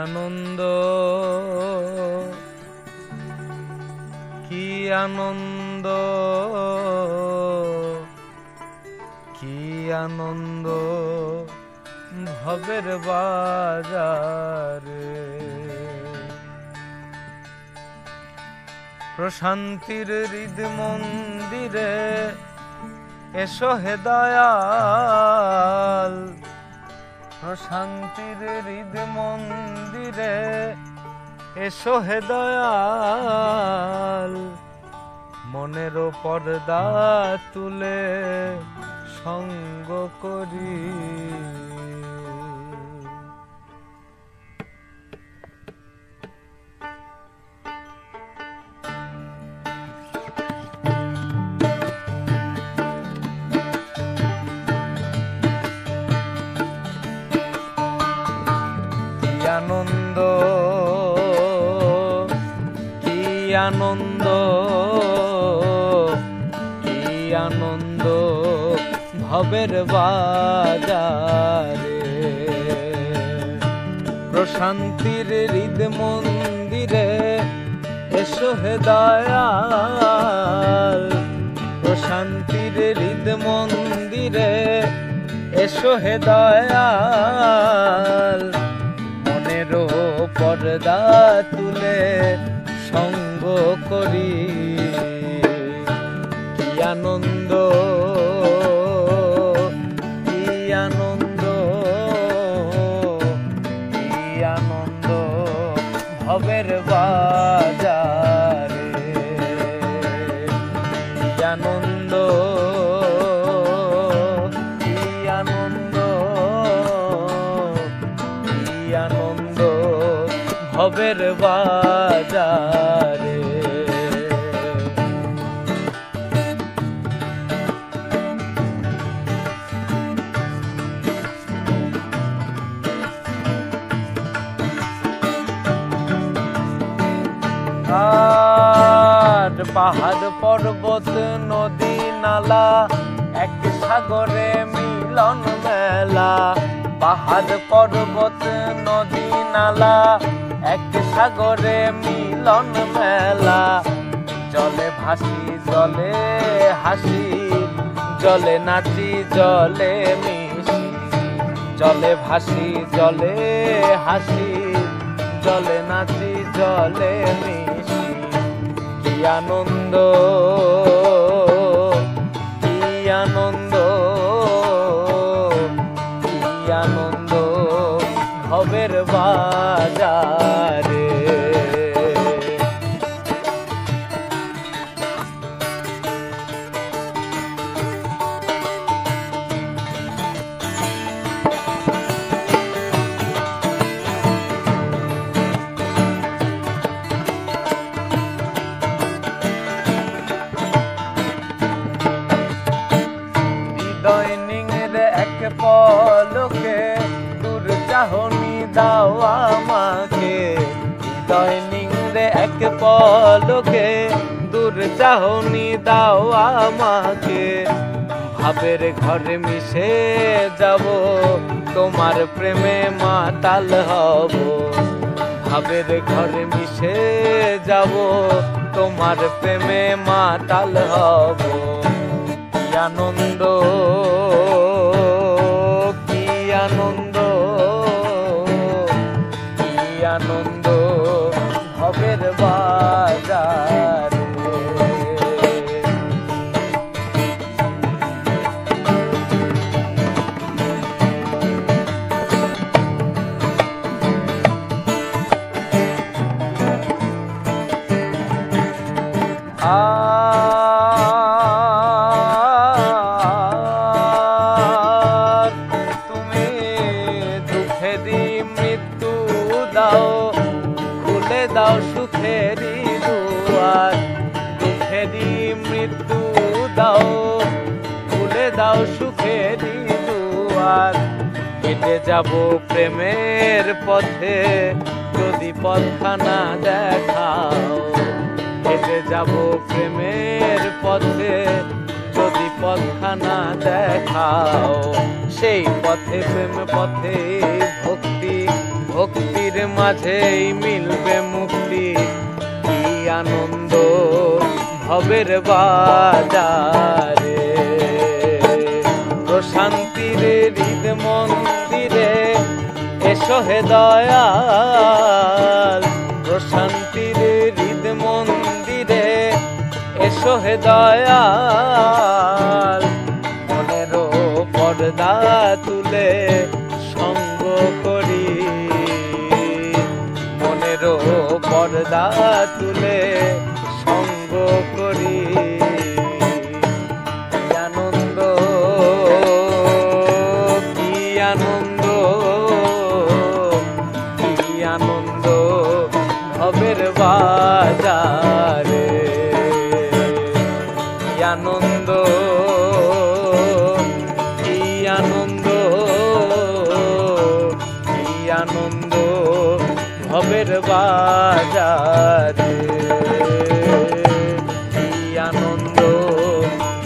আনন্দ, কি আনন্দ, কি আনন্দ ভবের বাজারে। প্রশান্তির হৃদ মন্দিরে এসো হে দয়াল, প্রশান্তির হৃদ মন্দিরে এসো হে দয়াল। মনেরও পর্দা তুলে সঙ্গ করি, আনন্দ, কি আনন্দ, কি আনন্দ ভবের বাজারে। প্রশান্তির হৃদ মন্দিরে এসো হে দয়াল, প্রশান্তির হৃদ মন্দিরে এসো হে দয়াল। মনেরও পর্দা তুলে সঙ্গ করি, কি আনন্দ, কি আনন্দ, কি আনন্দ ভবের বাজারে। কি আনন্দ, কি আনন্দ, কি আনন্দ ভবের বাজারে। আর পাহাড় পর্বত নদী নালা এক সাগরে মিলন মেলা। পাহাড় পর্বত নদী নালা এক সাগরে মিলন মেলা। জলে ভাসি জলে হাসি, জলে নাচি জলে মিশি। জলে ভাসি জলে হাসি, জলে নাচি জলে মিশি। কি আনন্দ, কি আনন্দ, কি আনন্দ ভবের বাজারে। দৈনিকের এক পলকে দূর চাহনি দাও আমাকে। দৈনিকের এক পলকে দূর চাহনি দাও আমাকে। ভাবের ঘরে মিশে যাব, তোমার প্রেমে মাতাল হব। ভাবের ঘরে মিশে যাব, তোমার প্রেমে মাতাল হব। কি আনন্দ, কি আনন্দ, কি আনন্দ ভবের বাজারে। মৃত্যু দাও, খুলে দাও সুখেরি দুয়ার। দুঃখেরি মৃত্যু দাও, খুলে দাও সুখেরি দুয়ার। কেটে যাব প্রেমের পথে যদি পথখানা দেখাও। কেটে যাব প্রেমের পথে যদি পথখানা দেখাও। সেই পথে প্রেম পথে ভক্তি, ভক্তির মাঝেই মিলবে মুক্তি। কি আনন্দ ভবের বাজারে, প্রশান্তির হৃদ মন্দিরে এসো হে দয়াল, প্রশান্তির হৃদ মন্দিরে এসো হে দয়াল। মনেরও পর্দা তুলে সঙ্গ করি, মনেরও পর্দা তুলে সঙ্গ করি। কি আনন্দ, কি আনন্দ, কি আনন্দ ভবের বাজারে, কি আনন্দ, কি আনন্দ, কি আনন্দ ভবের বাজারে, কি আনন্দ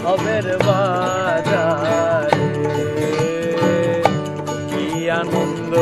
ভবের বাজারে, কি আনন্দ।